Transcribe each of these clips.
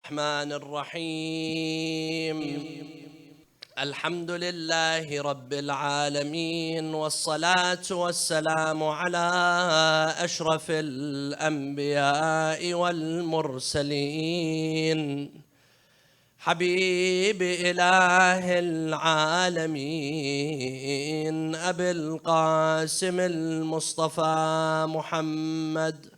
الرحمن الرحيم الحمد لله رب العالمين والصلاة والسلام على أشرف الأنبياء والمرسلين حبيب إله العالمين أبي القاسم المصطفى محمد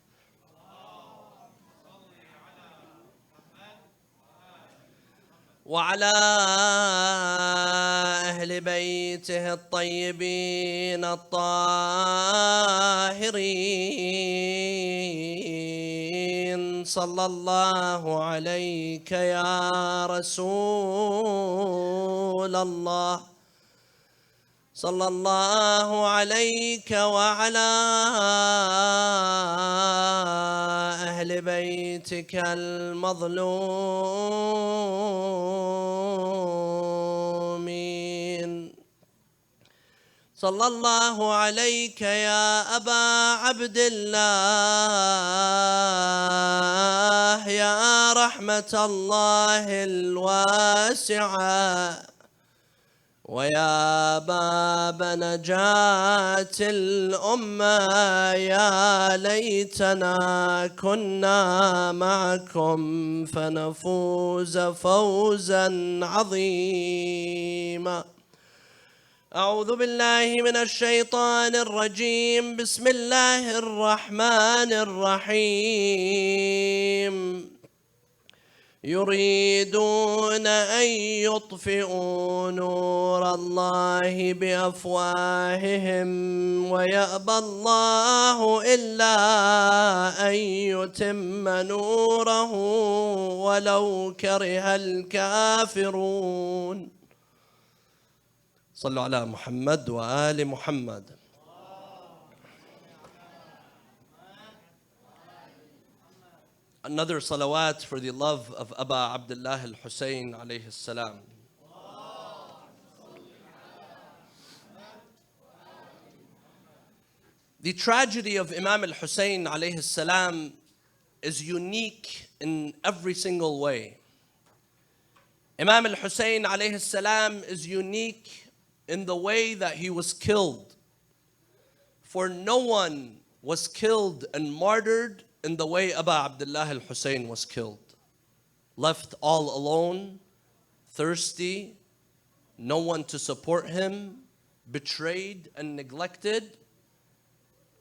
وعلى أهل بيته الطيبين الطاهرين صلى الله عليك يا رسول الله صلى الله عليك وعلى أهل بيتك المظلومين صلى الله عليك يا أبا عبد الله يا رحمة الله الواسعة ويا باب نجاة الأمة يا ليتنا كنا معكم فنفوز فوزا عظيما. أعوذ بالله من الشيطان الرجيم. بسم الله الرحمن الرحيم. يريدون أن يطفئوا نور الله بأفواههم ويأبى الله إلا أن يتم نوره ولو كره الكافرون. صلوا على محمد وآل محمد. Another salawat for the love of Aba Abdullah Al-Hussein alayhi salam. The tragedy of Imam Al-Hussein alayhi salam is unique in every single way. Imam Al-Hussein alayhi salam is unique in the way that he was killed. For no one was killed and martyred in the way Aba Abdullah Al-Hussein was killed. Left all alone, thirsty, no one to support him, betrayed and neglected.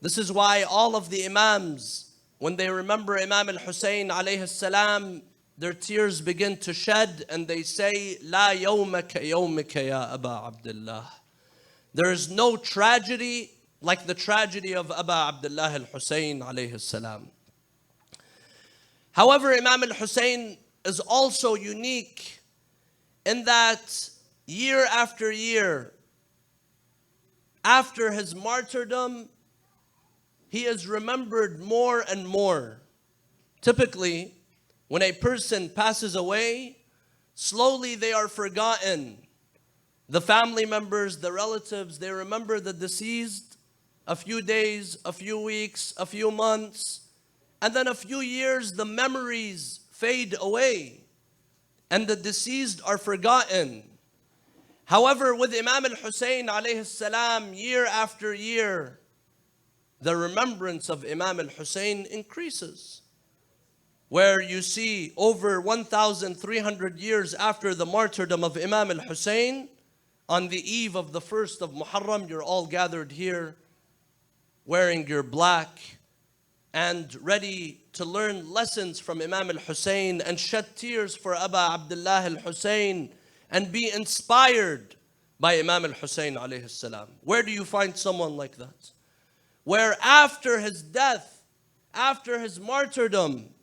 This is why all of the Imams, when they remember Imam Al-Hussein alayhi salam, their tears begin to shed and they say, La yawmaka yawmika ya Aba Abdullah. There is no tragedy like the tragedy of Aba Abdullah Al-Hussein alayhi salam. However, Imam Al-Hussein is also unique in that year after year, after his martyrdom, he is remembered more and more. Typically, when a person passes away, slowly they are forgotten. The family members, the relatives, they remember the deceased a few days, a few weeks, a few months. And then a few years, the memories fade away and the deceased are forgotten. However, with Imam Al-Hussein alayhi salam, year after year, the remembrance of Imam Al-Hussein increases. Where you see over 1,300 years after the martyrdom of Imam Al-Hussein, on the eve of the 1st of Muharam, you're all gathered here, wearing your black, and ready to learn lessons from Imam Al-Hussein and shed tears for Aba Abdullah Al-Hussein and be inspired by Imam Al-Hussein alayhi salam. Where do you find someone like that? Where after his death, after his martyrdom,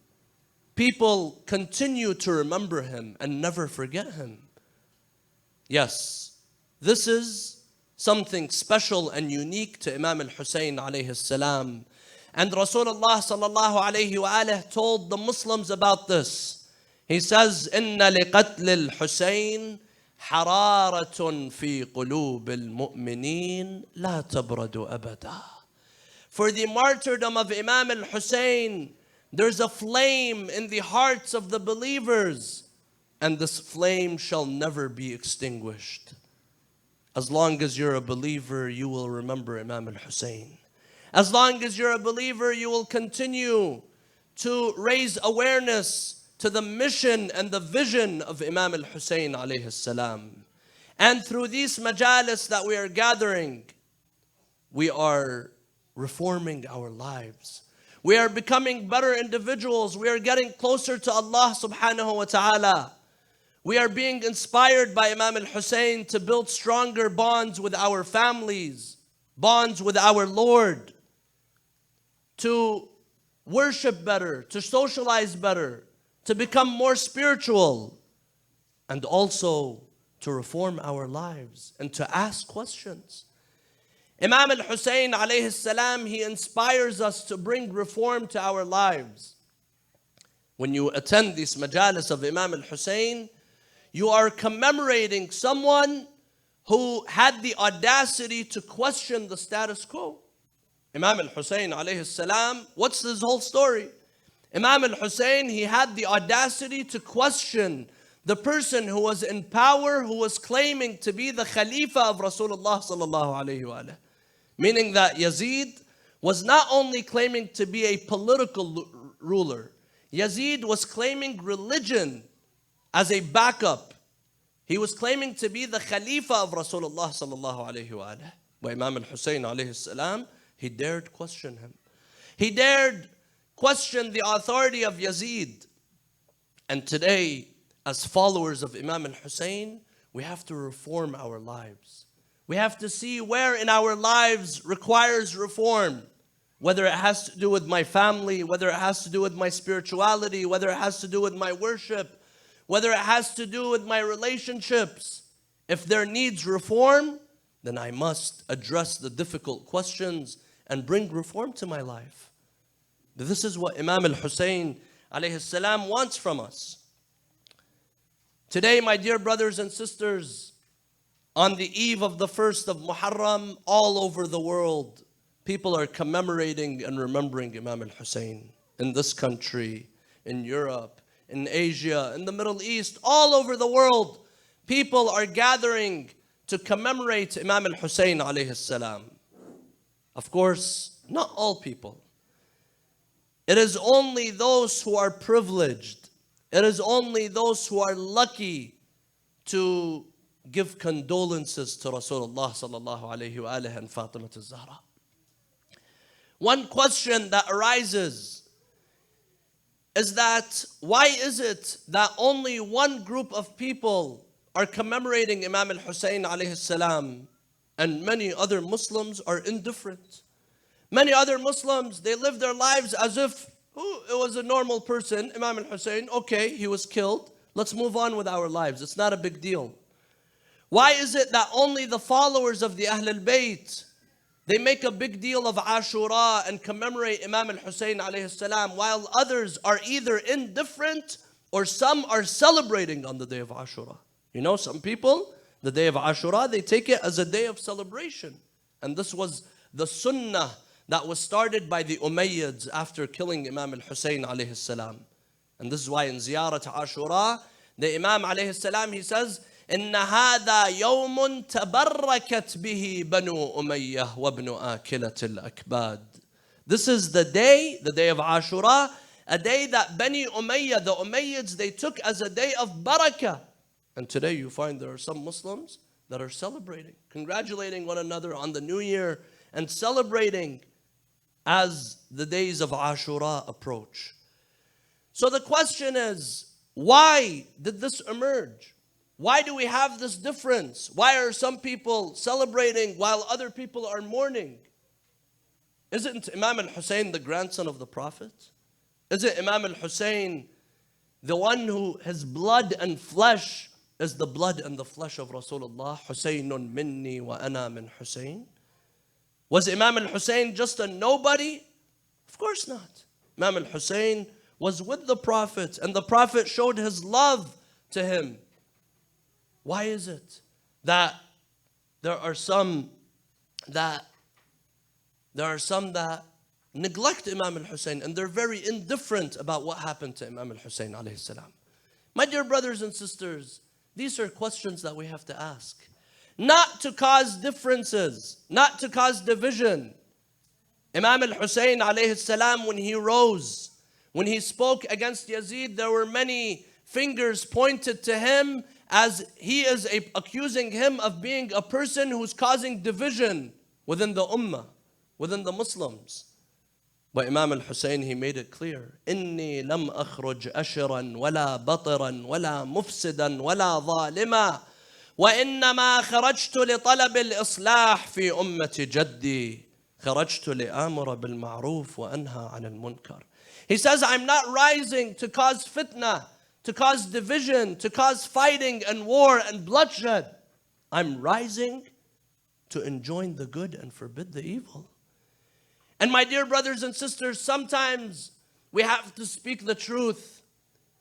people continue to remember him and never forget him. Yes, this is something special and unique to Imam Al-Hussein alayhi salam. And Rasulullah sallallahu alayhi wa alihi told the Muslims about this. He says, إِنَّ لِقَتْلِ الْحُسَيْنِ حَرَارَةٌ فِي قُلُوبِ الْمُؤْمِنِينَ لَا تَبْرَدُ أَبَدًا. For the martyrdom of Imam Al-Hussein, There's a flame in the hearts of the believers, and this flame shall never be extinguished. As long as you're a believer, you will remember Imam Al-Hussein. As long as you're a believer, you will continue to raise awareness to the mission and the vision of Imam Al-Hussein alayhi salam. And through these majalis that we are gathering, we are reforming our lives. We are becoming better individuals. We are getting closer to Allah subhanahu wa ta'ala. We are being inspired by Imam Al-Hussein to build stronger bonds with our families, bonds with our Lord, to worship better, to socialize better, to become more spiritual, and also to reform our lives and to ask questions. Imam Al-Hussein alayhi salam, he inspires us to bring reform to our lives. When you attend these majalis of Imam Al-Hussein, you are commemorating someone who had the audacity to question the status quo. Imam Al-Hussein alayhi salam, what's his whole story? Imam Al-Hussein, he had the audacity to question the person who was in power, who was claiming to be the Khalifa of Rasulullah sallallahu alayhi wa alayhi. Meaning that Yazid was not only claiming to be a political ruler, Yazid was claiming religion as a backup. He was claiming to be the Khalifa of Rasulullah sallallahu alayhi wa alayhi. But Imam Al-Hussein alayhi salam, he dared question him. He dared question the authority of Yazid. And today, as followers of Imam Al-Hussein, we have to reform our lives. We have to see where in our lives requires reform. Whether it has to do with my family, whether it has to do with my spirituality, whether it has to do with my worship, whether it has to do with my relationships. If there needs reform, then I must address the difficult questions and bring reform to my life. This is what Imam Al-Hussein alayhi salam wants from us. Today, my dear brothers and sisters, on the eve of the 1st of Muharam, all over the world, people are commemorating and remembering Imam Al-Hussein. In this country, in Europe, in Asia, in the Middle East, all over the world, people are gathering to commemorate Imam Al-Hussein alayhi salam. Of course, not all people. It is only those who are privileged. It is only those who are lucky to give condolences to Rasulullah sallallahu alayhi wa alihi and Fatima al-Zahra. One question that arises is that why is it that only one group of people are commemorating Imam Al-Hussein alayhi salam and many other Muslims are indifferent? Many other Muslims, they live their lives as if it was a normal person, Imam Al-Hussein, okay, he was killed. Let's move on with our lives. It's not a big deal. Why is it that only the followers of the Ahl al-Bayt, they make a big deal of Ashura and commemorate Imam Al-Hussein alayhi salam, while others are either indifferent or some are celebrating on the day of Ashura? You know, some people, the day of Ashura, they take it as a day of celebration. And this was the sunnah that was started by the Umayyads after killing Imam Al-Hussein alayhi salam. And this is why in Ziyarat Ashura, the Imam alayhi salam, he says, إن هذا يوم تبركت به بنو أمية وابن آكلة الأكباد. This is the day of Ashura, a day that Bani Umayyah, the Umayyads, they took as a day of barakah. And today you find there are some Muslims that are celebrating, congratulating one another on the new year and celebrating as the days of Ashura approach. So the question is, why did this emerge? Why do we have this difference? Why are some people celebrating while other people are mourning? Isn't Imam Al-Hussein the grandson of the Prophet? Isn't Imam Al-Hussein the one who his blood and flesh is the blood and the flesh of Rasulullah? Husaynun minni wa ana min Hussein. Was Imam Al-Hussein just a nobody? Of course not. Imam Al-Hussein was with the Prophet and the Prophet showed his love to him. Why is it that there are some that neglect Imam al-Hussein, and they're very indifferent about what happened to Imam al-Hussein alayhi salam. My dear brothers and sisters, these are questions that we have to ask. Not to cause differences, not to cause division. Imam al-Hussein alayhi salam, when he rose, when he spoke against Yazid, there were many fingers pointed to him as he is accusing him of being a person who's causing division within the ummah, within the Muslims. But Imam al-Hussein, he made it clear, إِنِّي لَمْ أَخْرُجْ أَشِرًا وَلَا بَطِرًا وَلَا مُفْسِدًا وَلَا ظَالِمًا وَإِنَّمَا خَرَجْتُ لِطَلَبِ الْإِصْلَاحِ فِي أُمَّةِ جَدِّي خَرَجْتُ لِآمُرَ بِالْمَعْرُوفِ وَأَنْهَى عَنِ الْمُنْكَرِ. He says, I'm not rising to cause fitna, to cause division, to cause fighting and war and bloodshed. I'm rising to enjoin the good and forbid the evil. And my dear brothers and sisters, sometimes we have to speak the truth,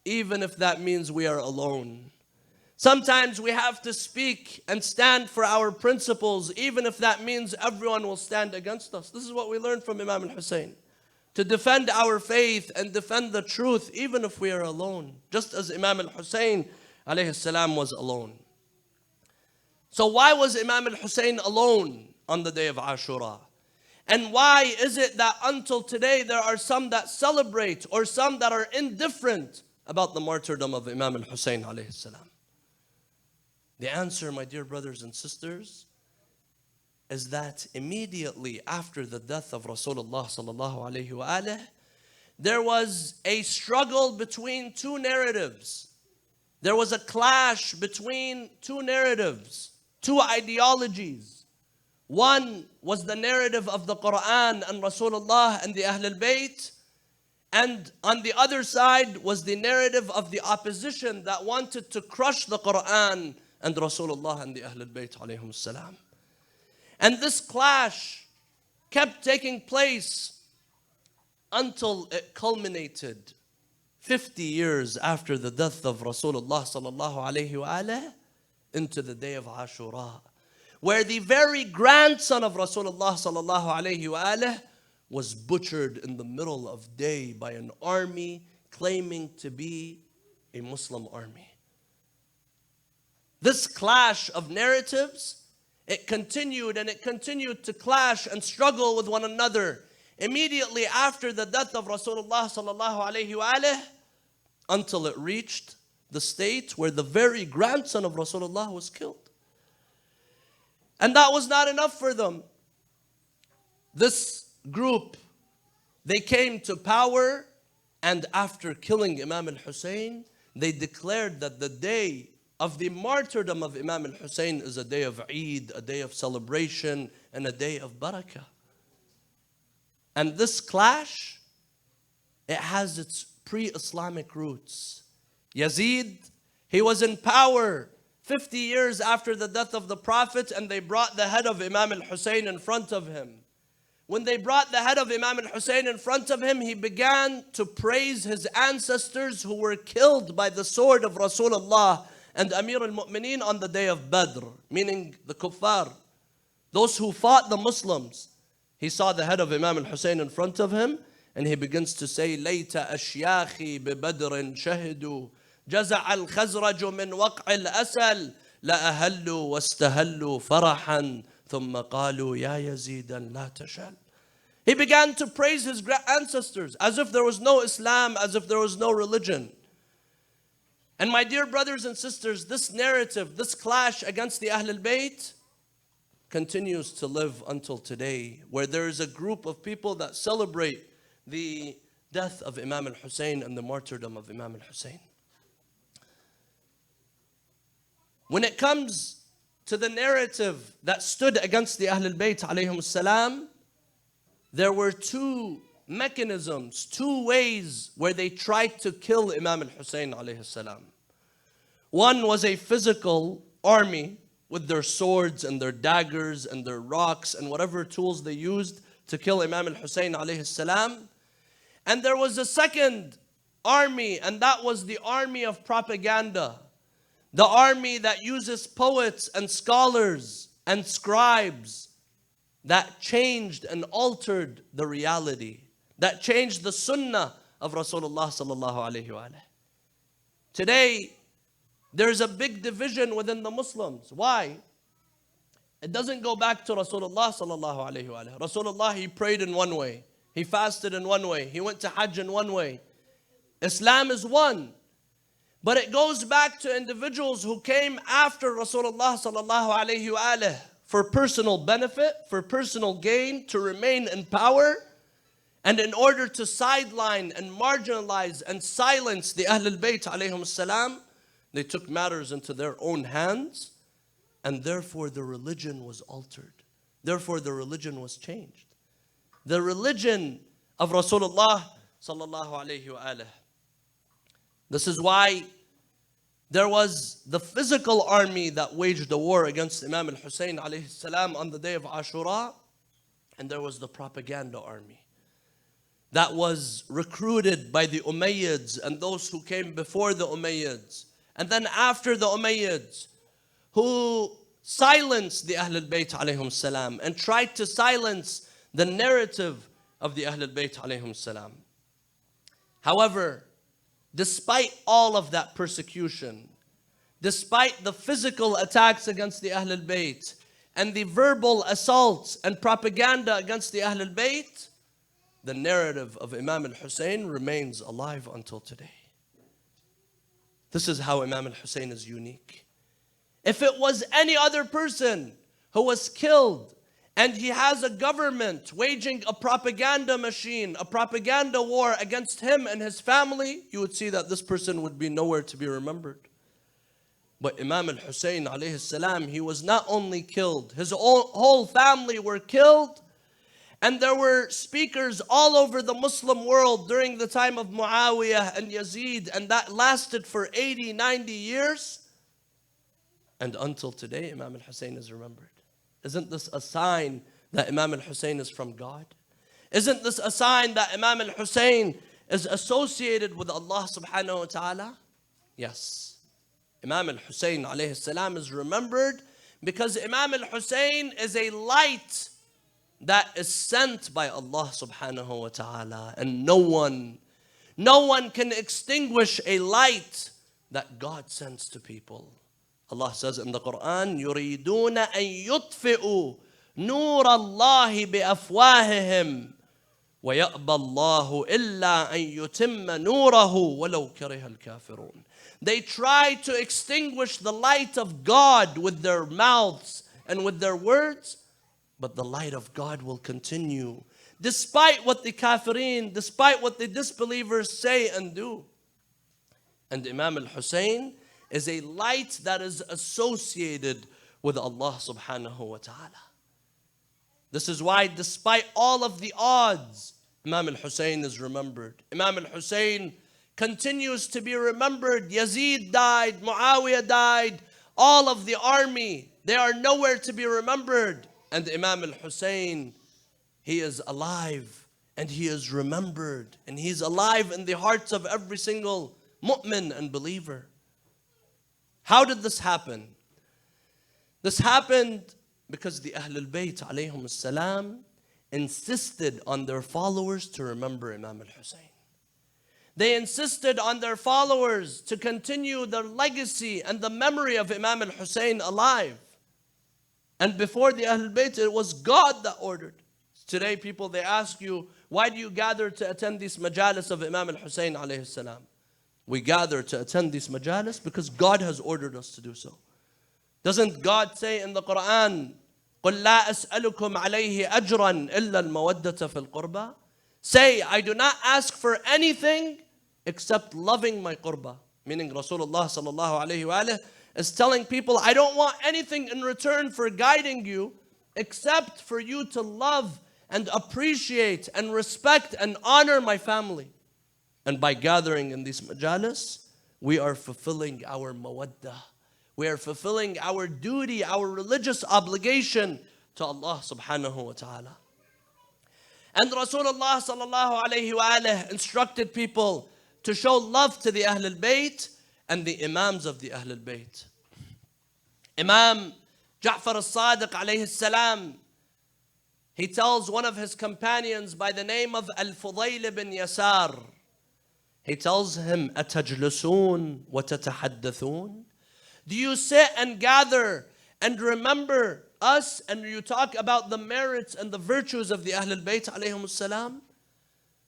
even if that means we are alone. Sometimes we have to speak and stand for our principles, even if that means everyone will stand against us. This is what we learned from Imam al-Hussein. To defend our faith and defend the truth, even if we are alone. Just as Imam al-Hussein alayhi salam was alone. So why was Imam al-Hussein alone on the day of Ashura? And why is it that until today there are some that celebrate or some that are indifferent about the martyrdom of Imam al-Hussein alayhi salam? The answer, my dear brothers and sisters, is that immediately after the death of Rasulullah sallallahu alayhi wa alihi, there was a struggle between two narratives. There was a clash between two narratives, two ideologies. One was the narrative of the Quran and Rasulullah and the Ahl al-Bayt. And on the other side was the narrative of the opposition that wanted to crush the Quran and Rasulullah and the Ahl al-Bayt alayhim salam. And this clash kept taking place until it culminated 50 years after the death of Rasulullah sallallahu alayhi wa alihi into the day of Ashura, where the very grandson of Rasulullah sallallahu alayhi wa alihi was butchered in the middle of day by an army claiming to be a Muslim army. This clash of narratives, it continued to clash and struggle with one another immediately after the death of Rasulullah sallallahu alayhi wa alihi, until it reached the state where the very grandson of Rasulullah was killed. And that was not enough for them. This group, they came to power, and after killing Imam al-Hussein, they declared that the day of the martyrdom of Imam al-Hussein is a day of Eid, a day of celebration, and a day of barakah. And this clash, it has its pre-Islamic roots. Yazid, he was in power 50 years after the death of the Prophet, and they brought the head of Imam al-Hussein in front of him. When they brought the head of Imam al-Hussein in front of him, he began to praise his ancestors who were killed by the sword of Rasulullah and Amir al-Mu'mineen on the day of Badr, meaning the kuffar, those who fought the Muslims. He saw the head of Imam al-Hussein in front of him, and he begins to say, لَيْتَ أَشْيَاخِي بِبَدْرٍ شَهِدُوا جَزَعَ الْخَزْرَجُ مِنْ وَقْعِ الْأَسَلِ لَأَهَلُّوا وَاسْتَهَلُّوا فَرَحًا ثُمَّ قَالُوا يَا يَزِيدًا لَا تَشَلْ. He began to praise his ancestors as if there was no Islam, as if there was no religion. And my dear brothers and sisters, this narrative, this clash against the Ahl al-Bayt continues to live until today, where there is a group of people that celebrate the death of Imam al-Hussein and the martyrdom of Imam al-Hussein. When it comes to the narrative that stood against the Ahl al-Bayt alayhim salam, there were two mechanisms, two ways where they tried to kill Imam al-Hussein alayhi salam. One was a physical army with their swords and their daggers and their rocks and whatever tools they used to kill Imam al-Hussein alayhi salam. And there was a second army, and that was the army of propaganda. The army that uses poets and scholars and scribes that changed and altered the reality, that changed the sunnah of Rasulullah sallallahu alayhi wa alayhi. Today, there's a big division within the Muslims. Why? It doesn't go back to Rasulullah sallallahu alayhi wa alayhi. Rasulullah, he prayed in one way. He fasted in one way. He went to Hajj in one way. Islam is one. But it goes back to individuals who came after Rasulullah sallallahu alayhi wa alayhi for personal benefit, for personal gain, to remain in power, and in order to sideline and marginalize and silence the Ahlul Bayt alayhim salam, they took matters into their own hands, and therefore the religion was altered. Therefore the religion was changed. The religion of Rasulullah sallallahu alayhi wa alayhi. This is why there was the physical army that waged a war against Imam Al-Hussein alayhi salam on the day of Ashura, and there was the propaganda army that was recruited by the Umayyads and those who came before the Umayyads, and then after the Umayyads, who silenced the Ahlul Bayt alayhim salam and tried to silence the narrative of the Ahlul Bayt alayhim salam. However, despite all of that persecution, despite the physical attacks against the Ahlul Bayt and the verbal assaults and propaganda against the Ahlul Bayt, the narrative of Imam Al-Hussein remains alive until today. This is how Imam Al-Hussein is unique. If it was any other person who was killed and he has a government waging a propaganda machine, a propaganda war against him and his family, you would see that this person would be nowhere to be remembered. But Imam Al-Hussein alayhi salam, he was not only killed, his whole family were killed, and there were speakers all over the Muslim world during the time of Muawiyah and Yazid, and that lasted for 80, 90 years. And until today, Imam Al-Hussein is remembered. Isn't this a sign that Imam Al-Hussein is from God? Isn't this a sign that Imam Al-Hussein is associated with Allah subhanahu wa ta'ala? Yes. Imam Al-Hussein alayhi salam is remembered because Imam Al-Hussein is a light that is sent by Allah subhanahu wa ta'ala. And no one can extinguish a light that God sends to people. Allah says in the Quran, يُرِيدُونَ أَن يُطْفِئُوا نُورَ اللَّهِ بِأَفْوَاهِهِمْ وَيَأْبَى اللَّهُ إِلَّا أَن يُتِمَّ نُورَهُ وَلَوْ كَرِهَ الْكَافِرُونَ. They try to extinguish the light of God with their mouths and with their words, but the light of God will continue despite what the kafirin, despite what the disbelievers say and do. And Imam Al-Hussein is a light that is associated with Allah subhanahu wa ta'ala. This is why despite all of the odds, Imam Al-Hussein is remembered. Imam Al-Hussein continues to be remembered. Yazid died, Muawiyah died, all of the army, they are nowhere to be remembered. And Imam Al-Hussein, he is alive and he is remembered, and he's alive in the hearts of every single mu'min and believer. How did this happen? This happened because the Ahlul Bayt alayhim salam insisted on their followers to remember Imam Al-Hussein. They insisted on their followers to continue their legacy and the memory of Imam Al-Hussein alive. And before the Ahlul Bayt, it was God that ordered. Today people, they ask you, why do you gather to attend these majalis of Imam Al-Hussein alayhi salam? We gather to attend these majalis because God has ordered us to do so. Doesn't God say in the Quran, قُلْ لَا أَسْأَلُكُمْ عَلَيْهِ أَجْرًا إِلَّا الْمَوَدَّةَ فِي الْقُرْبَى? Say, I do not ask for anything except loving my qurba. Meaning Rasulullah sallallahu alayhi wa alayhi is telling people, I don't want anything in return for guiding you except for you to love and appreciate and respect and honor my family. And by gathering in these majalis, we are fulfilling our mawaddah. We are fulfilling our duty, our religious obligation to Allah subhanahu wa ta'ala. And Rasulullah sallallahu alayhi wa alayhi instructed people to show love to the Ahlul Bayt and the Imams of the Ahlul Bayt. Imam Ja'far al-Sadiq alayhi salam, he tells one of his companions by the name of Al-Fudayl bin Yasar, he tells him, أَتَجْلُسُونَ وَتَتَحَدَّثُونَ? Do you sit and gather and remember us and you talk about the merits and the virtues of the Ahlul Bayt alayhim salam?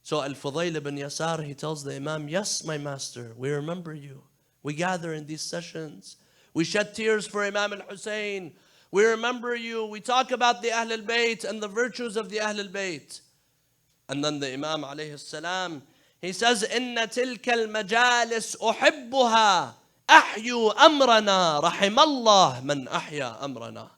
So Al-Fudayl bin Yasar, he tells the Imam, yes, my master, we remember you. We gather in these sessions. We shed tears for Imam Al-Hussein. We remember you. We talk about the Ahlul Bayt and the virtues of the Ahlul Bayt. And then the Imam alayhi salam, he says, إِنَّ تِلْكَ الْمَجَالِسْ أُحِبُّهَا أَحْيُوا أَمْرَنَا رَحِمَ اللَّهِ مَنْ أَحْيَا أَمْرَنَا.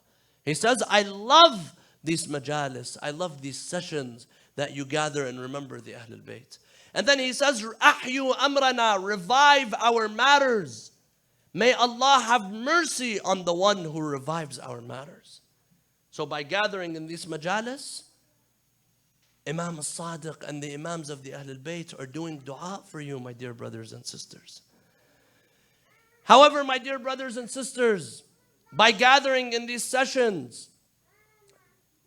He says, I love these majalis. I love these sessions that you gather and remember the Ahlul Bayt. And then he says, أَحْيُوا أَمْرَنَا, revive our matters. May Allah have mercy on the one who revives our matters. So by gathering in these majalis, Imam al-Sadiq and the Imams of the Ahlul Bayt are doing dua for you, my dear brothers and sisters. However, my dear brothers and sisters, by gathering in these sessions,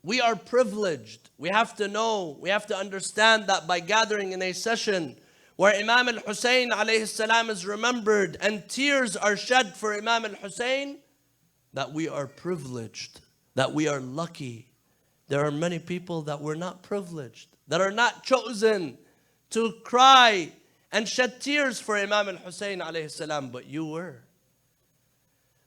we are privileged. We have to know, we have to understand that by gathering in a session where Imam Al-Hussein alayhi salam is remembered and tears are shed for Imam Al-Hussein, that we are privileged, that we are lucky. There are many people that were not privileged, that are not chosen to cry and shed tears for Imam Al-Hussein alayhi salam, but you were.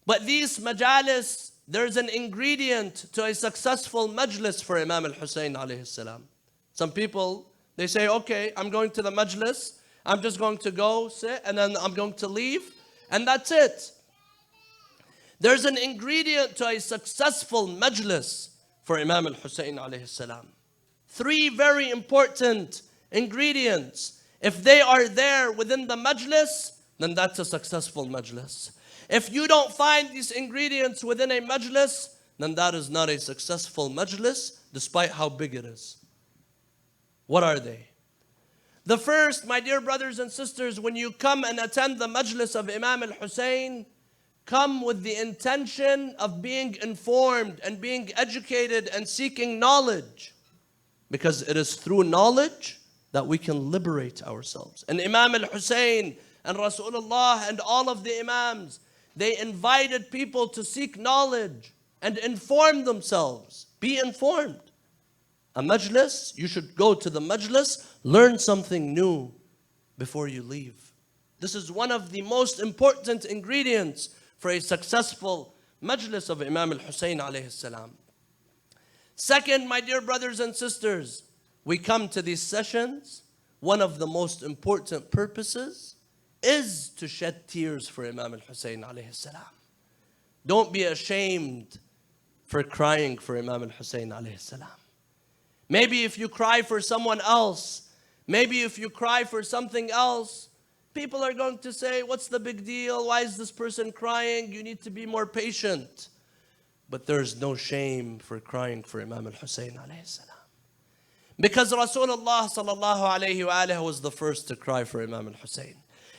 But these majalis, there's an ingredient to a successful majlis for Imam Al-Hussein alayhi salam. Some people, they say, okay, I'm going to the majlis, I'm just going to go sit and then I'm going to leave and that's it. There's an ingredient to a successful majlis for Imam Al-Hussein alayhi salam. 3 very important ingredients. If they are there within the majlis, then that's a successful majlis. If you don't find these ingredients within a majlis, then that is not a successful majlis, despite how big it is. What are they? The first, my dear brothers and sisters, when you come and attend the majlis of Imam Al-Hussein, come with the intention of being informed and being educated and seeking knowledge. Because it is through knowledge that we can liberate ourselves. And Imam Al-Hussein and Rasulullah and all of the Imams, they invited people to seek knowledge and inform themselves. Be informed. A majlis, you should go to the majlis, learn something new before you leave. This is one of the most important ingredients for a successful majlis of Imam Al-Hussein alayhi salam. Second, my dear brothers and sisters, we come to these sessions, one of the most important purposes is to shed tears for Imam Al-Hussein alayhi salam. Don't be ashamed for crying for Imam Al-Hussein alayhi salam. Maybe if you cry for someone else, maybe if you cry for something else, people are going to say, what's the big deal? Why is this person crying? You need to be more patient. But there's no shame for crying for Imam Al-Hussein alayhi salam. Because Rasulullah sallallahu alayhi wa was the first to cry for Imam Al-Hussein.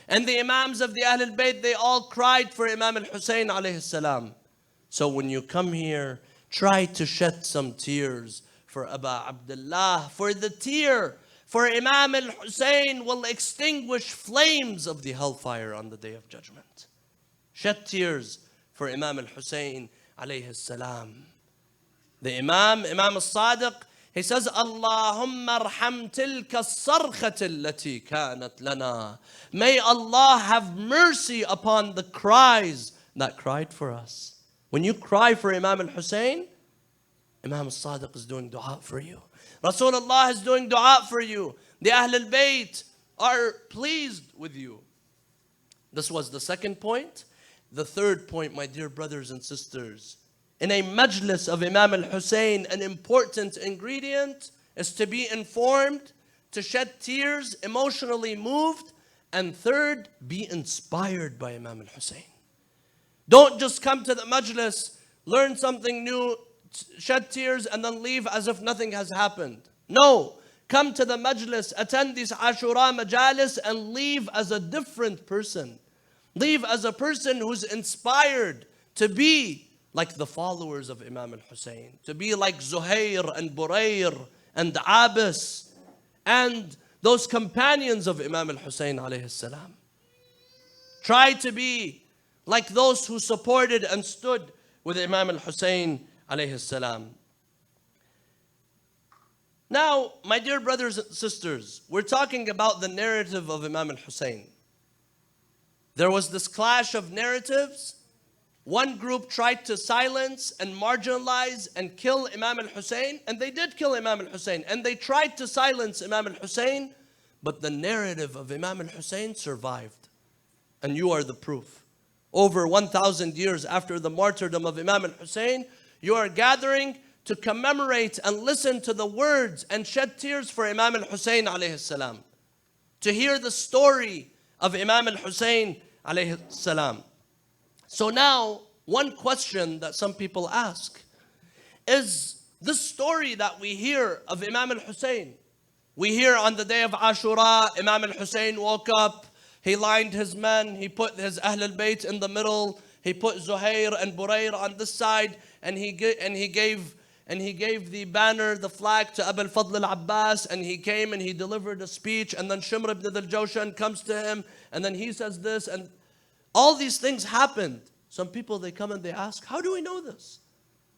And the Imams of the Ahlul Bayt, they all cried for Imam Al-Hussein alayhi salam. So when you come here, try to shed some tears for Abu Abdullah, for the tear for Imam Al-Hussein will extinguish flames of the hellfire on the Day of Judgment. Shed tears for Imam Al-Hussein alayhi salam. The Imam Al-Sadiq, he says, Allahumma arham tilka as-sarkhati allati kanat lana. May Allah have mercy upon the cries that cried for us. When you cry for Imam Al-Hussein, Imam Al-Sadiq is doing dua for you. Rasulullah is doing dua for you. The Ahlul Bayt are pleased with you. This was the second point. The third point, my dear brothers and sisters, in a majlis of Imam Al-Hussein, an important ingredient is to be informed, to shed tears, emotionally moved, and third, be inspired by Imam Al-Hussein. Don't just come to the majlis, learn something new, shed tears, and then leave as if nothing has happened. No, come to the majlis, attend these Ashura majalis, and leave as a different person. Leave as a person who's inspired to be like the followers of Imam al-Hussein, to be like Zuhair and Burayr and Abis and those companions of Imam al-Hussein alayhi salam. Try to be like those who supported and stood with Imam al-Hussein alayhi salam. Now, my dear brothers and sisters, we're talking about the narrative of Imam al-Hussein. There was this clash of narratives. One group tried to silence and marginalize and kill Imam al-Hussein, and they did kill Imam al-Hussein, and they tried to silence Imam al-Hussein, but the narrative of Imam al-Hussein survived. And you are the proof. Over 1,000 years after the martyrdom of Imam al-Hussein, you are gathering to commemorate and listen to the words and shed tears for Imam al-Hussein alayhi salam, to hear the story of Imam al-Hussein alayhi salam. So now, one question that some people ask is this story that we hear of Imam al-Hussein. We hear on the day of Ashura, Imam al-Hussein woke up, he lined his men, he put his Ahl al-Bayt in the middle, he put Zuhair and Burayr on this side, and he gave the banner, the flag to Abu al-Fadl al-Abbas, and he came and he delivered a speech, and then Shimr ibn al-Jawshan comes to him, and then he says this, and all these things happened. Some people, they come and they ask, how do we know this?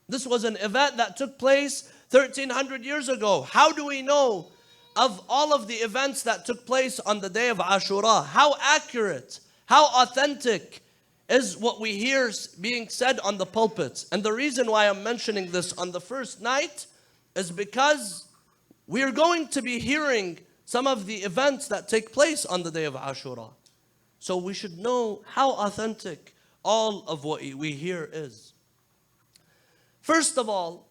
This was an event that took place 1,300 years ago. How do we know of all of the events that took place on the day of Ashura? How accurate, how authentic is what we hear being said on the pulpits? And the reason why I'm mentioning this on the first night is because we're going to be hearing some of the events that take place on the day of Ashura. So we should know how authentic all of what we hear is. First of all,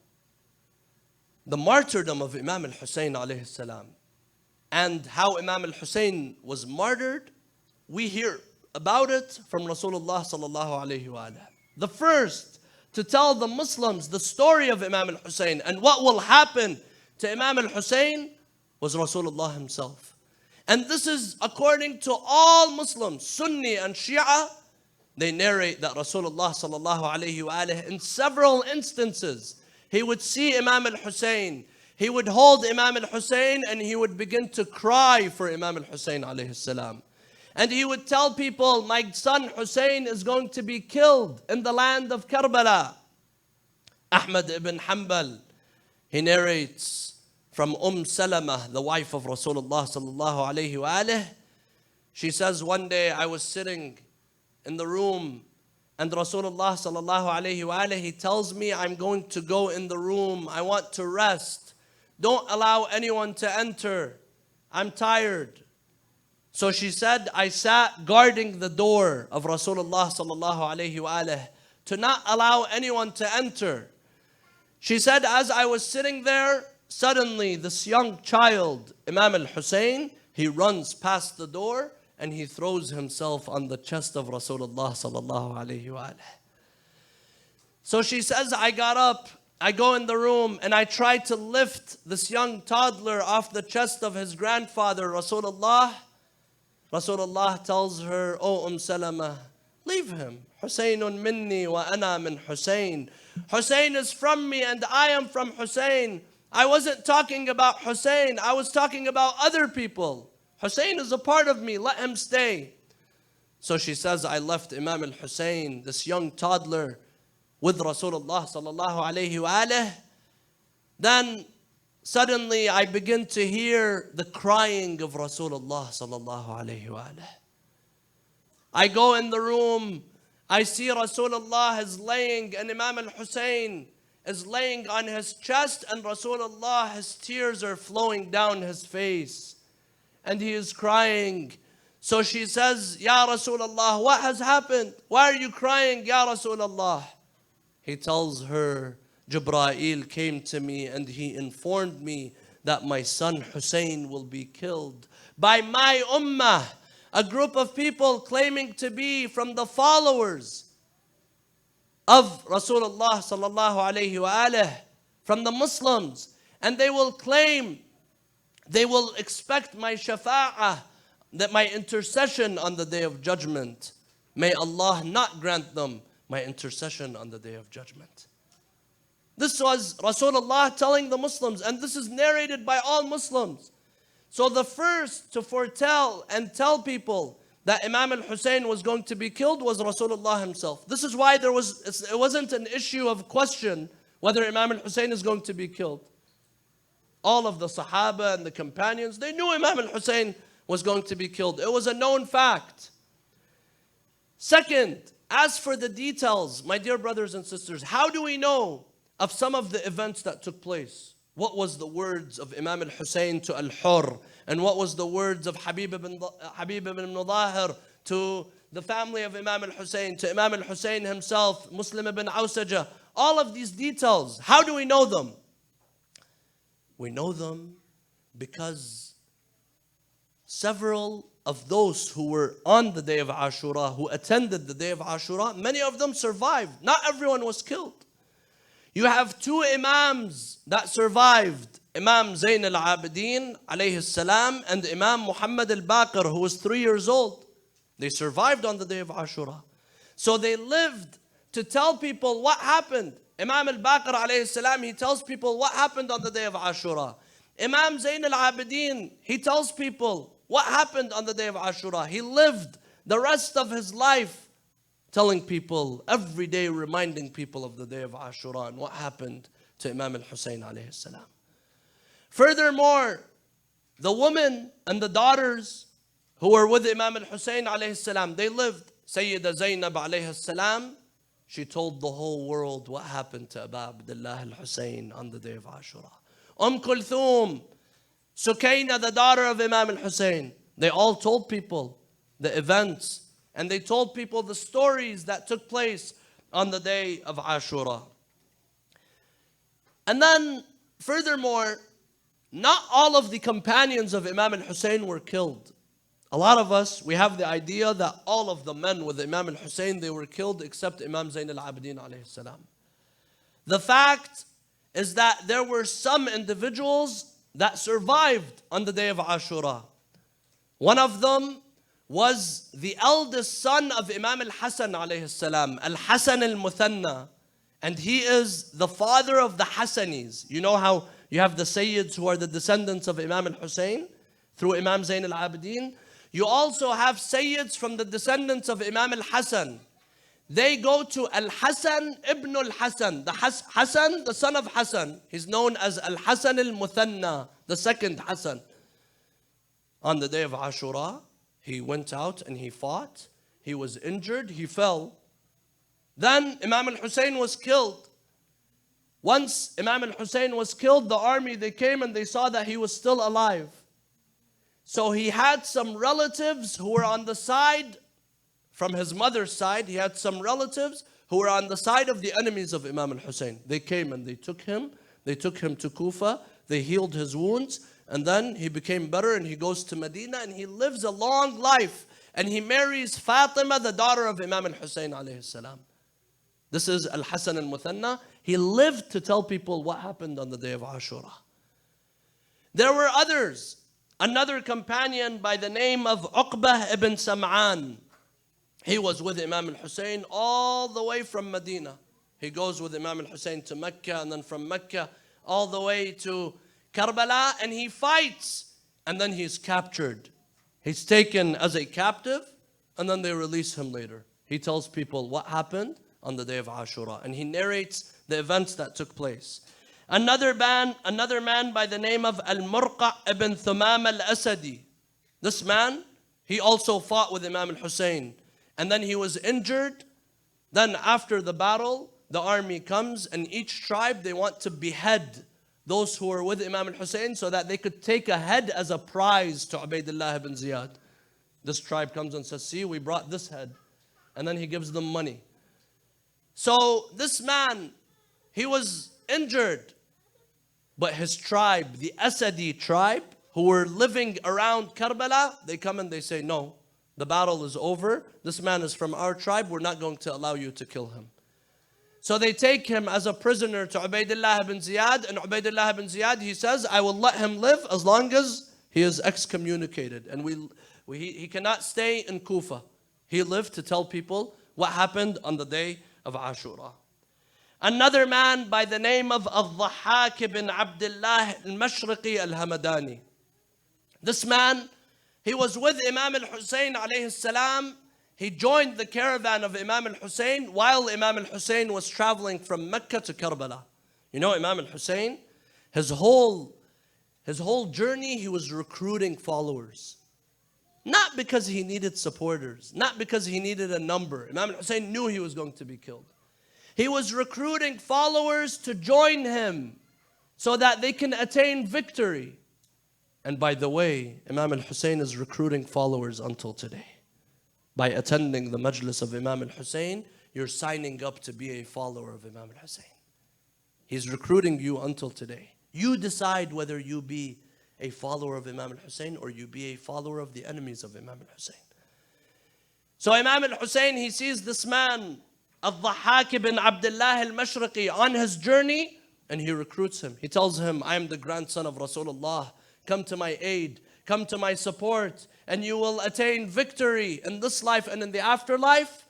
the martyrdom of Imam al-Hussein alayhi salam and how Imam al-Hussein was martyred, we hear about it from Rasulullah sallallahu alayhi wa alayhi. The first to tell the Muslims the story of Imam al-Hussein and what will happen to Imam al-Hussein was Rasulullah himself. And this is according to all Muslims, Sunni and Shia. They narrate that Rasulullah sallallahu alayhi wa alayhi, in several instances, he would see Imam al-Hussein. He would hold Imam al-Hussein and he would begin to cry for Imam al-Hussein alayhi salam. And he would tell people, my son Hussein is going to be killed in the land of Karbala. Ahmad ibn Hanbal, he narrates from Salama, the wife of Rasulullah sallallahu alayhi wa alayhi. She says, one day I was sitting in the room and Rasulullah sallallahu alayhi wa alayhi, he tells me, I'm going to go in the room. I want to rest. Don't allow anyone to enter. I'm tired. So she said, I sat guarding the door of Rasulullah sallallahu alayhi wa alayhi to not allow anyone to enter. She said, as I was sitting there, suddenly this young child, Imam al-Hussein, he runs past the door and he throws himself on the chest of Rasulullah sallallahu alayhi wa alayhi. So she says, I got up, I go in the room and I try to lift this young toddler off the chest of his grandfather, Rasulullah. Rasulullah tells her, oh Salama, leave him. Husaynun minni wa ana min Hussein. Hussein is from me and I am from Hussein. I wasn't talking about Hussein. I was talking about other people. Hussein is a part of me. Let him stay. So she says, I left Imam al-Hussein, this young toddler, with Rasulullah sallallahu alayhi wa alayhi. Then suddenly I begin to hear the crying of Rasulullah sallallahu alayhi wa alayhi. I go in the room. I see Rasulullah is laying and Imam al-Hussein is laying on his chest, and Rasulullah, his tears are flowing down his face and he is crying. So she says, Ya Rasulullah, what has happened? Why are you crying, Ya Rasulullah? He tells her, Jibreel came to me and he informed me that my son Hussein will be killed by my ummah, a group of people claiming to be from the followers of Rasulullah sallallahu alayhi wa alayhi, from the Muslims, and they will claim, they will expect my shafa'ah, that my intercession on the day of judgment. May Allah not grant them, my intercession on the day of judgment. This was Rasulullah telling the Muslims, and this is narrated by all Muslims. So the first to foretell and tell people that Imam Al-Hussein was going to be killed was Rasulullah himself. This is why it wasn't an issue of question whether Imam Al-Hussein is going to be killed. All of the Sahaba and the companions, they knew Imam Al-Hussein was going to be killed. It was a known fact. Second, as for the details, my dear brothers and sisters, how do we know of some of the events that took place? What was the words of Imam Al-Hussein to Al-Hur? And what was the words of Habib ibn Mudahir to the family of Imam Al-Hussein, to Imam Al-Hussein himself, Muslim ibn Awsaja? All of these details, how do we know them? We know them because several of those who were on the day of Ashura, who attended the day of Ashura, many of them survived. Not everyone was killed. You have two Imams that survived. Imam Zayn al-Abidin alayhi salam and Imam Muhammad al-Baqir, who was 3 years old. They survived on the day of Ashura. So they lived to tell people what happened. Imam al-Baqir alayhi salam, he tells people what happened on the day of Ashura. Imam Zayn al-Abidin, he tells people what happened on the day of Ashura. He lived the rest of his life telling people, every day reminding people of the day of Ashura and what happened to Imam Al-Hussein alayhi salam. Furthermore, the women and the daughters who were with Imam Al-Hussein alayhi salam, they lived. Sayyida Zainab alayhi salam, she told the whole world what happened to Aba Abdullah Al-Hussein on the day of Ashura. Kulthum, Sukayna, the daughter of Imam Al-Hussein, they all told people the events and they told people the stories that took place on the day of Ashura. And then, furthermore, not all of the companions of Imam Al-Hussein were killed. A lot of us, we have the idea that all of the men with Imam Al-Hussein, they were killed except Imam Zayn al-Abidin alayhi salam. The fact is that there were some individuals that survived on the day of Ashura. One of them was the eldest son of Imam Al-Hasan alayhi salam, Al-Hasan al-Muthanna. And he is the father of the Hussanis. You know how you have the Sayyids who are the descendants of Imam Al-Hussein through Imam Zayn al-Abidin. You also have Sayyids from the descendants of Imam Al-Hasan. They go to Al-Hasan ibn Al-Hasan. The Hasan, the son of Hasan, he's known as Al-Hasan al-Muthanna, the second Hasan. On the day of Ashura, he went out and he fought. He was injured, he fell. Then Imam Al-Hussein was killed. Once Imam Al-Hussein was killed, the army, they came and they saw that he was still alive. So he had some relatives who were on the side, from his mother's side, he had some relatives who were on the side of the enemies of Imam Al-Hussein. They came and they took him to Kufa, they healed his wounds, and then he became better and he goes to Medina and he lives a long life. And he marries Fatima, the daughter of Imam Al-Hussein alayhi salam. This is Al-Hasan al-Muthanna. He lived to tell people what happened on the day of Ashura. There were others. Another companion by the name of Uqbah ibn Sam'an. He was with Imam Al-Hussein all the way from Medina. He goes with Imam Al-Hussein to Mecca, and then from Mecca all the way to Karbala, and he fights, and then he's captured. He's taken as a captive, and then they release him later. He tells people what happened on the day of Ashura, and he narrates the events that took place. Another man by the name of Al-Murqa ibn Thumam al-Asadi. This man, he also fought with Imam Al-Hussein. And then he was injured. Then after the battle, the army comes and each tribe, they want to behead those who were with Imam Al-Hussein so that they could take a head as a prize to Ubaydullah ibn Ziyad. This tribe comes and says, see, we brought this head. And then he gives them money. So this man, he was injured. But his tribe, the Asadi tribe, who were living around Karbala, they come and they say, no, the battle is over. This man is from our tribe. We're not going to allow you to kill him. So they take him as a prisoner to Ubaydullah ibn Ziyad. And Ubaydullah ibn Ziyad, he says, I will let him live as long as he is excommunicated. And he cannot stay in Kufa. He lived to tell people what happened on the day of Ashura. Another man by the name of Al-Dhahhak ibn Abdullah al-Mashriqi al-Hamadani. This man, he was with Imam Al-Hussein alayhi salam. He joined the caravan of Imam Al-Hussein while Imam Al-Hussein was traveling from Mecca to Karbala. You know, Imam Al-Hussein, his whole journey, he was recruiting followers. Not because he needed supporters, not because he needed a number. Imam Al-Hussein knew he was going to be killed. He was recruiting followers to join him so that they can attain victory. And by the way, Imam Al-Hussein is recruiting followers until today. By attending the majlis of Imam Al-Hussein, you're signing up to be a follower of Imam Al-Hussein. He's recruiting you until today. You decide whether you be a follower of Imam Al-Hussein or you be a follower of the enemies of Imam Al-Hussein. So Imam Al-Hussein, he sees this man, Al-Dhahhak ibn Abdullah al-Mashriqi, on his journey, and he recruits him. He tells him, I am the grandson of Rasulullah. Come to my aid, come to my support, and you will attain victory in this life and in the afterlife.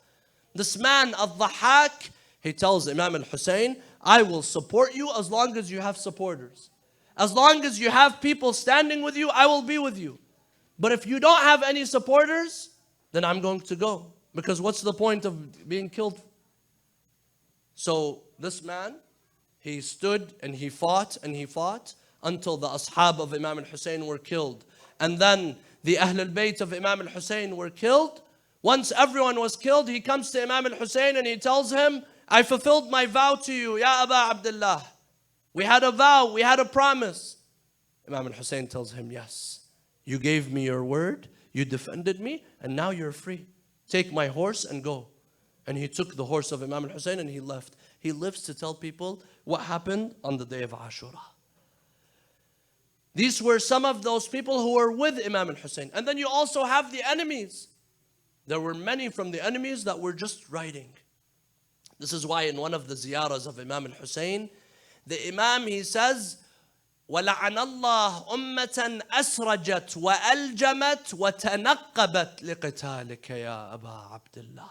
This man, Al-Dhahhak, he tells Imam Al-Hussein, I will support you as long as you have supporters. As long as you have people standing with you, I will be with you. But if you don't have any supporters, then I'm going to go. Because what's the point of being killed? So this man, he stood and he fought until the ashab of Imam Al-Hussein were killed. And then the Ahlul Bayt of Imam Al-Hussein were killed. Once everyone was killed, he comes to Imam Al-Hussein and he tells him, I fulfilled my vow to you, Ya Aba Abdullah. We had a vow, we had a promise. Imam Al-Hussein tells him, yes, you gave me your word, you defended me, and now you're free. Take my horse and go. And he took the horse of Imam Al-Hussein and he left. He lives to tell people what happened on the day of Ashura. These were some of those people who were with Imam Al-Hussein. And then you also have the enemies. There were many from the enemies that were just writing. This is why in one of the ziyaras of Imam Al-Hussein, the Imam, he says, وَلَعَنَ اللَّهُ أُمَّةً أَسْرَجَتْ وَأَلْجَمَتْ وَتَنَقَّبَتْ لِقِتَالِكَ يَا أَبَا عَبْدِ اللَّهِ.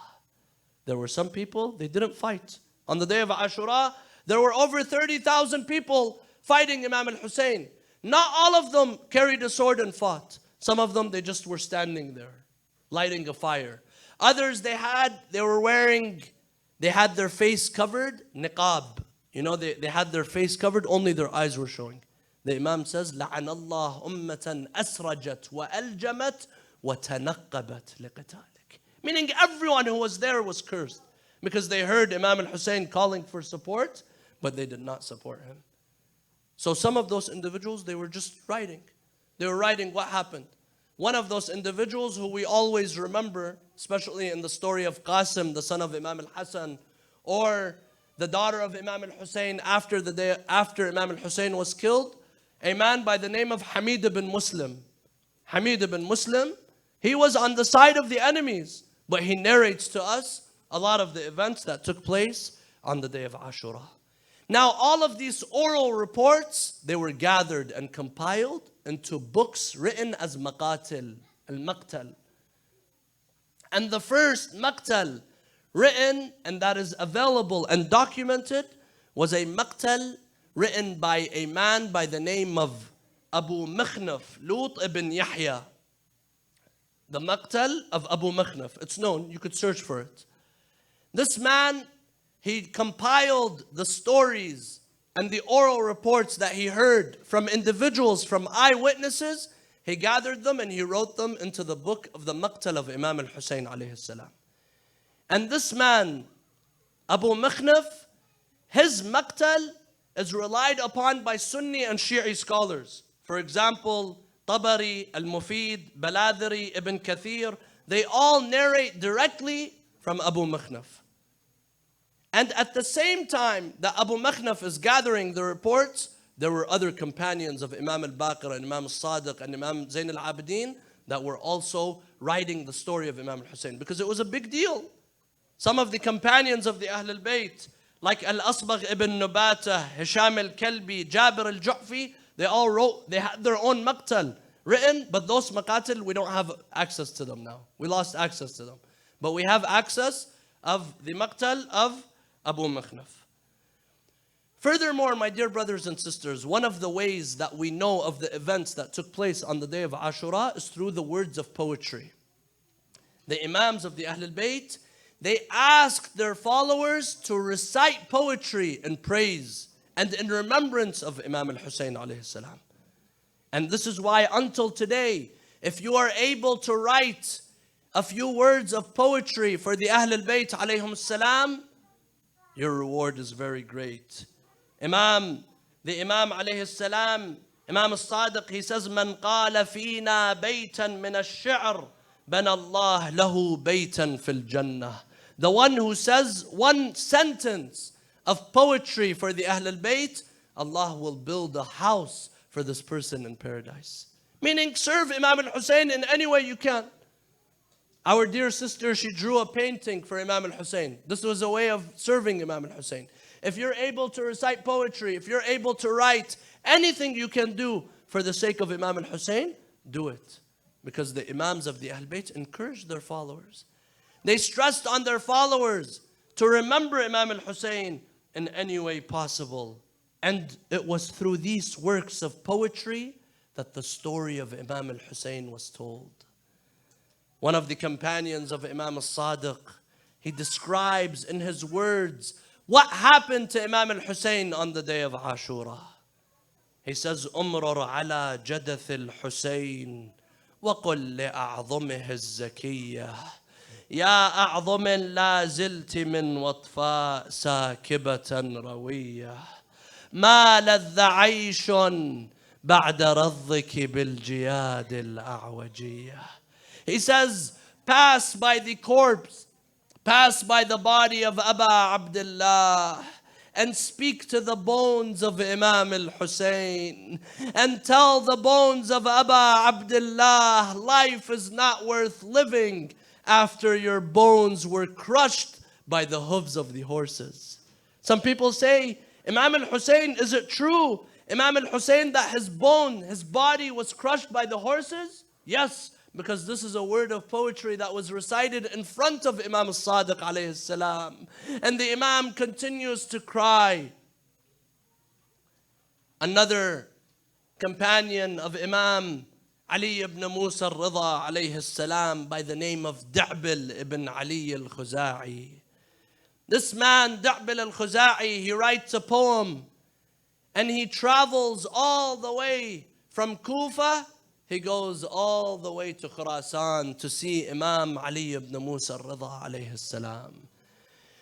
There were some people, they didn't fight. On the day of Ashura, there were over 30,000 people fighting Imam Al-Hussein. Not all of them carried a sword and fought. Some of them, they just were standing there, lighting a fire. Others, they had their face covered, niqab. You know, they had their face covered, only their eyes were showing. The Imam says, لَعَنَ اللَّهُ أُمَّةً أَسْرَجَتْ وَأَلْجَمَتْ وَتَنَقَّبَتْ لِقِتَالِكَ. Meaning everyone who was there was cursed because they heard Imam Al-Hussein calling for support, but they did not support him. So some of those individuals, they were just writing. They were writing what happened. One of those individuals who we always remember, especially in the story of Qasim, the son of Imam Al-Hassan, or the daughter of Imam Al-Hussein after Imam Al-Hussein was killed, a man by the name of Hamid ibn Muslim. Hamid ibn Muslim, he was on the side of the enemies, but he narrates to us a lot of the events that took place on the day of Ashura. Now, all of these oral reports, they were gathered and compiled into books written as maqatil, al-maqtal. And the first maqtal written and that is available and documented was a maqtal written by a man by the name of Abu Mikhnaf, Lut ibn Yahya. The maqtal of Abu Mikhnaf. It's known, you could search for it. This man, he compiled the stories and the oral reports that he heard from individuals, from eyewitnesses. He gathered them and he wrote them into the book of the Maqtal of Imam Al-Hussein alayhi salam. And this man, Abu Mikhnaf, his Maqtal is relied upon by Sunni and Shi'i scholars. For example, Tabari, Al-Mufid, Baladari, Ibn Kathir, they all narrate directly from Abu Mikhnaf. And at the same time that Abu Mikhnaf is gathering the reports, there were other companions of Imam al-Baqir and Imam al-Sadiq and Imam Zayn al-Abidin that were also writing the story of Imam al-Hussein because it was a big deal. Some of the companions of the Ahl al-Bayt, like Al-Asbagh ibn Nubatah, Hisham al-Kalbi, Jabir al-Ju'fi, they all wrote, they had their own maqtal written, but those maqatil, we don't have access to them now. We lost access to them. But we have access of the maqtal of Abu Mikhnaf. Furthermore, my dear brothers and sisters, one of the ways that we know of the events that took place on the day of Ashura is through the words of poetry. The Imams of the Ahlul Bayt, they asked their followers to recite poetry in praise and in remembrance of Imam Al-Hussein alayhi salam. And this is why until today, if you are able to write a few words of poetry for the Ahlul Bayt alayhim salam, your reward is very great. The Imam alayhi salam, Imam al-Sadiq, he says, "Man qala fina baytan min ash-shi'r, bana Allah lahu baytan fil jannah." The one who says one sentence of poetry for the Ahlul Bayt, Allah will build a house for this person in paradise. Meaning, serve Imam al-Hussein in any way you can. Our dear sister, she drew a painting for Imam al-Hussein. This was a way of serving Imam al-Hussein. If you're able to recite poetry, if you're able to write anything you can do for the sake of Imam al-Hussein, do it. Because the Imams of the Ahl Bayt encouraged their followers. They stressed on their followers to remember Imam al-Hussein in any way possible. And it was through these works of poetry that the story of Imam al-Hussein was told. One of the companions of Imam al-Sadiq, he describes in his words what happened to Imam al-Hussein on the day of Ashura. He says, "Umrar ala jadath al-Hussein wa qul li a'zamihi az-zakiyyah ya a'zam la zilti min watfa sakibatan rawiyah ma ladha 'ayshun ba'da radhiki bil jiyad al-a'wajiyah." He says, pass by the corpse, pass by the body of Aba Abdullah, and speak to the bones of Imam al-Hussein, and tell the bones of Aba Abdullah, life is not worth living after your bones were crushed by the hooves of the horses. Some people say, Imam al-Hussein, is it true, Imam al-Hussein, that his body was crushed by the horses? Yes, because this is a word of poetry that was recited in front of Imam al-Sadiq alayhi salam. And the Imam continues to cry. Another companion of Imam Ali ibn Musa al-Ridha alayhi salam by the name of Da'bil ibn Ali al-Khuzai. This man, Da'bil al-Khuzai, he writes a poem and he travels all the way from Kufa. He goes all the way to Khurasan to see Imam Ali ibn Musa al-Ridha alayhi salam.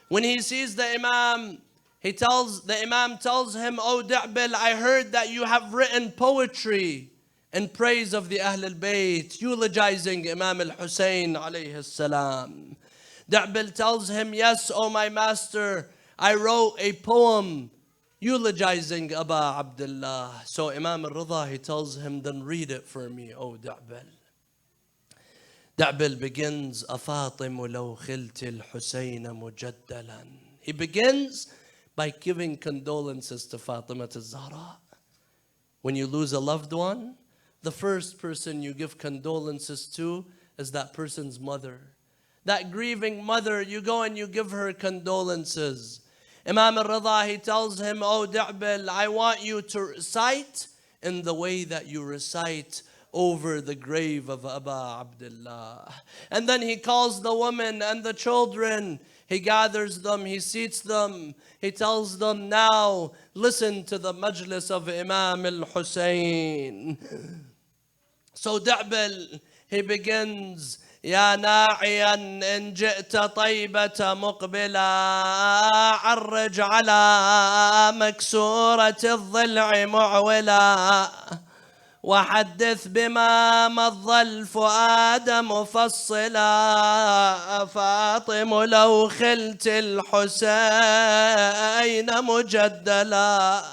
When he sees the Imam, the Imam tells him, "Oh Da'bil, I heard that you have written poetry in praise of the Ahl al-Bayt, eulogizing Imam al-Hussein alayhi salam." Da'bil tells him, "Yes, oh my master, I wrote a poem eulogizing Aba Abdullah." So Imam al-Ridha, he tells him, "Then read it for me, oh Da'bil." Da'bil begins, "Afatimu law khilti al-Hussein mujaddalan." He begins by giving condolences to Fatima al-Zahra. When you lose a loved one, the first person you give condolences to is that person's mother. That grieving mother, you go and you give her condolences. Imam al-Ridha, he tells him, "Oh Da'bil, I want you to recite in the way that you recite over the grave of Aba Abdullah." And then he calls the women and the children. He gathers them, he seats them. He tells them, "Now listen to the majlis of Imam al-Hussein." So Da'bil, he begins, "يا ناعيا إن جئت طيبة مقبلا عرج على مكسورة الضلع معولا وحدث بما مضى الفؤاد مفصلا فاطم لو خلت الحسين مجدلا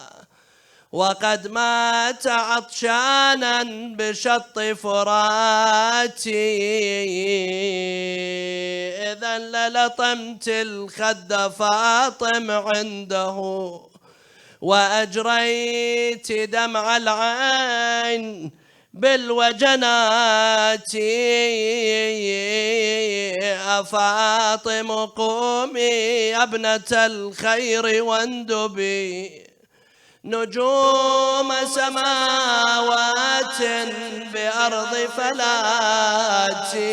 وقد مات عطشانا بشط فراتي إذا للطمت الخد فاطم عنده وأجريت دمع العين بالوجنات فاطم قومي يا ابنة الخير واندبي نجوم سماوات بأرض فلاتي.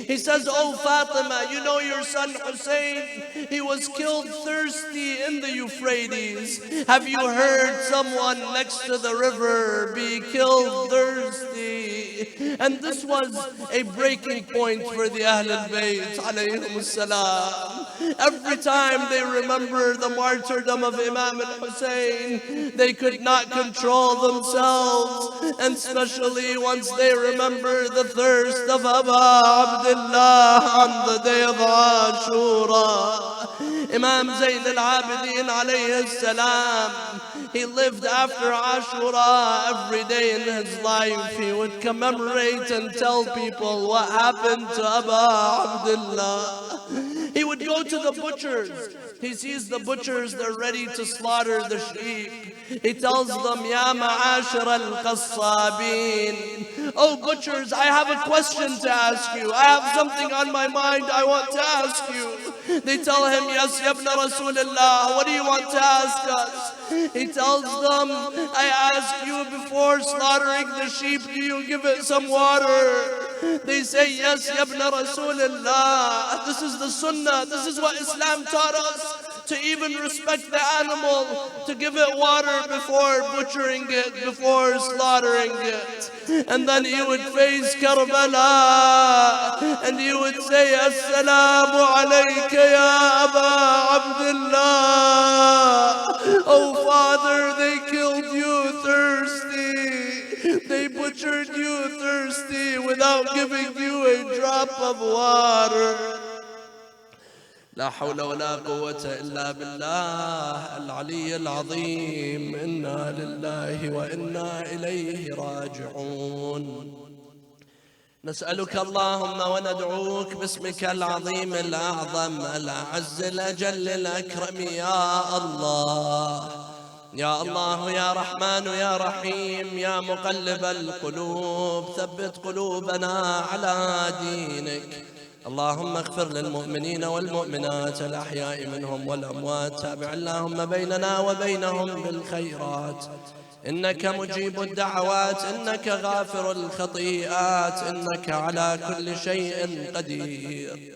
He says, oh Fatima, you know your son Hussein, he was killed thirsty in the Euphrates. Have you heard someone next to the river be killed thirsty? And this was a breaking point for the Ahl al-Bayt alayhim as-salam. Every time they remember the martyrdom of Imam al-Hussein, they could not control themselves, and especially once they remember the thirst of Aba Abdullah on the day of Ashura. Imam Zayn al-Abidin alayhi salam, he lived after Ashura every day in his life. He would commemorate and tell people what happened to Aba Abdullah. He would go to the butchers. He sees the butchers, they're ready to slaughter the sheep. He tells them, Ya ma'ashir al-qassabin. Oh butchers, I have a question to ask you. I have something on my mind I want to ask you. They tell him, yes, Ya ibn Rasulullah, what do you want to ask us? He tells them, I ask you before slaughtering the sheep, do you give it some water? They say, yes, Ya ibn Rasulullah. This is the sunnah. This is what Islam taught us. To even respect the animal, to give it water before butchering it, before slaughtering it. And then he would face Karbala, and he would say, Assalamu alayka ya Aba Abdullah. Oh Father, they killed you thirsty. They butchered you thirsty without giving you a drop of water. لا حول ولا قوة إلا بالله العلي العظيم. إنا لله وإنا إليه راجعون. نسألك اللهم وندعوك باسمك العظيم الأعظم الأعز الأجل الأكرم يا الله. يا الله يا رحمن يا رحيم يا مقلب القلوب ثبت قلوبنا على دينك. اللهم اغفر للمؤمنين والمؤمنات الأحياء منهم والأموات. تابع اللهم بيننا وبينهم بالخيرات. إنك مجيب الدعوات، إنك غافر الخطيئات، إنك على كل شيء قدير.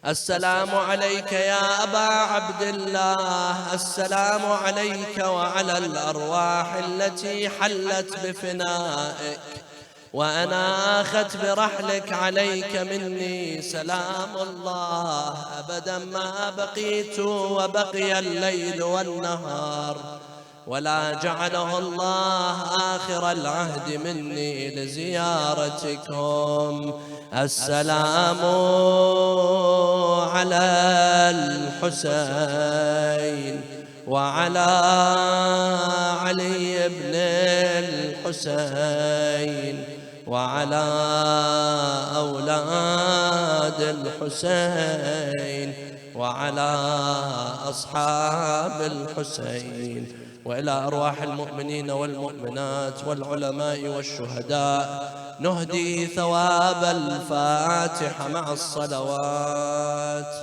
السلام عليك يا أبا عبد الله. السلام عليك وعلى الأرواح التي حلت بفنائك وأنا آخذت برحلك. عليك مني سلام الله أبدا ما بقيت وبقي الليل والنهار، ولا جعله الله آخر العهد مني لزيارتكم. السلام على الحسين وعلى علي بن الحسين وعلى أولاد الحسين وعلى أصحاب الحسين، وإلى أرواح المؤمنين والمؤمنات والعلماء والشهداء نهدي ثواب الفاتحة مع الصلوات.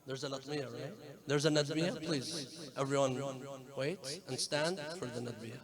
There's a nadmiya, right? There's a nadmiya, please. Everyone wait and stand for the nadmiya.